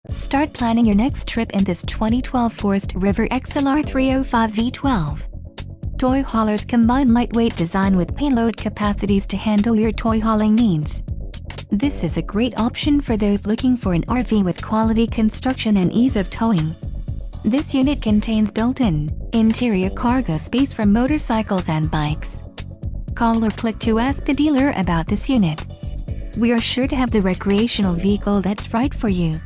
Start planning your next trip in this 2012 Forest River XLR 305V12. Toy haulers combine lightweight design with payload capacities to handle your toy hauling needs. This is a great option for those looking for an RV with quality construction and ease of towing. This unit contains built-in, interior cargo space for motorcycles and bikes. Call or click to ask the dealer about this unit. We are sure to have the recreational vehicle that's right for you.